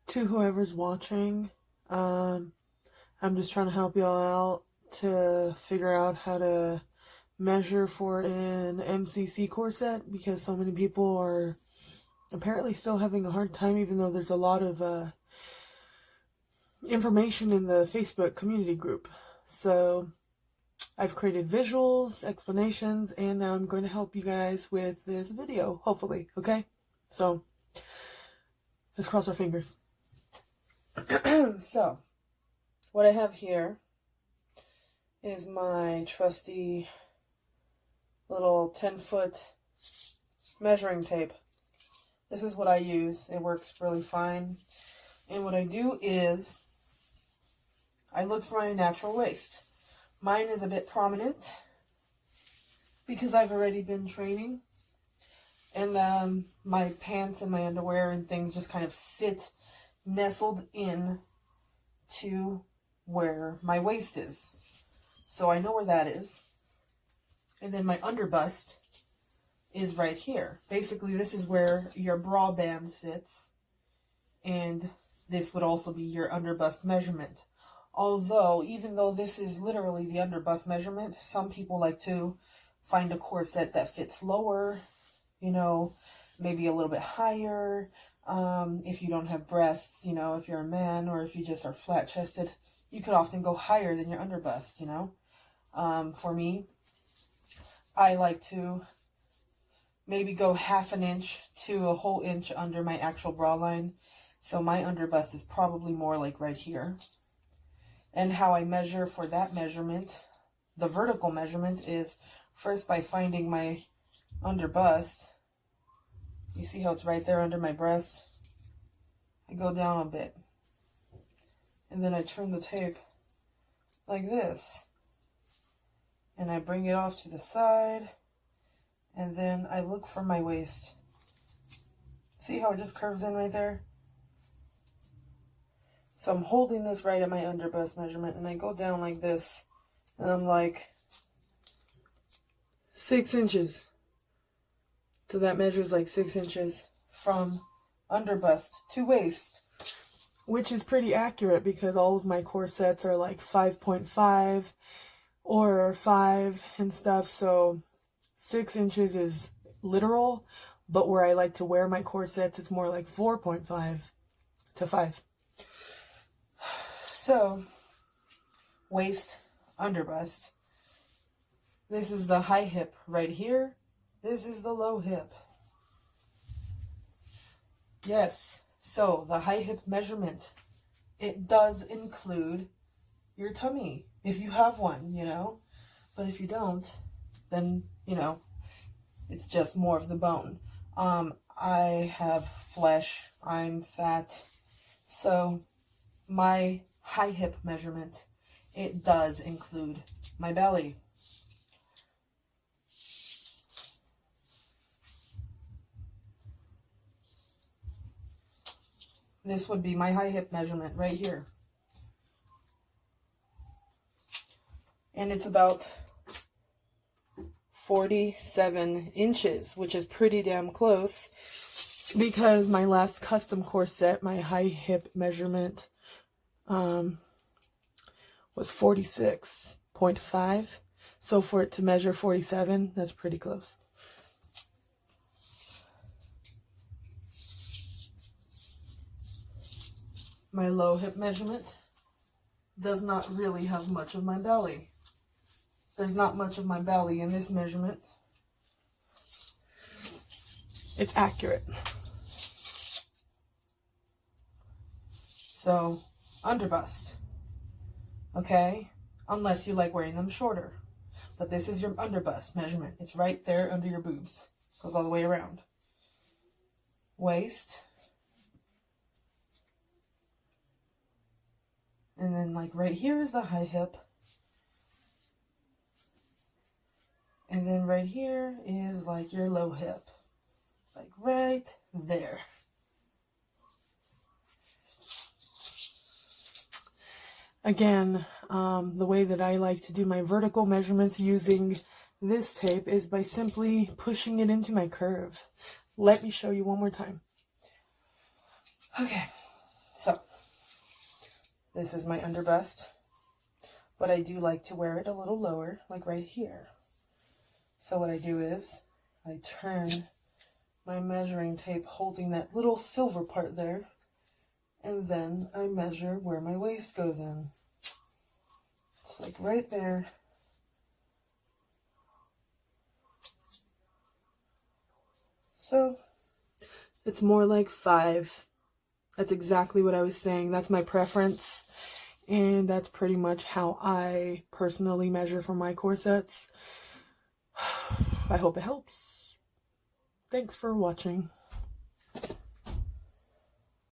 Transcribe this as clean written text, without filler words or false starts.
To whoever's watching, I'm just trying to help y'all out to figure out how to measure for an MCC corset, because so many people are apparently still having a hard time, even though there's a lot of information in the Facebook community group. So I've created visuals, explanations, and now I'm going to help you guys with this video, hopefully, okay? So let's cross our fingers. So what I have here is my trusty little 10-foot measuring tape. This is what I use. It works really fine. And what I do is I look for my natural waist. Mine is a bit prominent because I've already been training. And my pants and my underwear and things just kind of sit nestled in to where my waist is. So I know where that is. And then my underbust is right here. Basically, this is where your bra band sits. And this would also be your underbust measurement. Although, even though this is literally the underbust measurement, some people like to find a corset that fits lower, you know, maybe a little bit higher. If you don't have breasts, you know, if you're a man or if you just are flat-chested, you could often go higher than your underbust, you know. For me, I like to maybe go half an inch to a whole inch under my actual bra line. So my underbust is probably more like right here. And how I measure for that measurement, the vertical measurement, is first by finding my underbust. You see how it's right there under my breast? I go down a bit. And then I turn the tape like this. And I bring it off to the side. And then I look for my waist. See how it just curves in right there? So I'm holding this right at my underbust measurement. And I go down like this. And I'm like 6 inches. So that measures like 6 inches from underbust to waist, which is pretty accurate because all of my corsets are like 5.5 or 5 and stuff. So 6 inches is literal, but where I like to wear my corsets, it's more like 4.5 to 5. So waist, underbust. This is the high hip right here. This is the low hip. Yes, so the high hip measurement, it does include your tummy, if you have one, you know. But if you don't, then, you know, it's just more of the bone. I have flesh, I'm fat, so my high hip measurement, it does include my belly. This would be my high hip measurement right here. And it's about 47 inches, which is pretty damn close because my last custom corset, my high hip measurement was 46.5. So for it to measure 47, that's pretty close. My low hip measurement does not really have much of my belly. There's not much of my belly in this measurement. It's accurate. So, underbust. Okay? Unless you like wearing them shorter. But this is your underbust measurement. It's right there under your boobs. Goes all the way around. Waist. And then like right here is the high hip. And then right here is like your low hip. Like right there. Again, the way that I like to do my vertical measurements using this tape is by simply pushing it into my curve. Let me show you one more time. Okay, So, this is my underbust, but I do like to wear it a little lower, like right here. So what I do is, I turn my measuring tape holding that little silver part there, and then I measure where my waist goes in. It's like right there. So, it's more like 5. That's exactly what I was saying. That's my preference. And that's pretty much how I personally measure for my corsets. I hope it helps. Thanks for watching.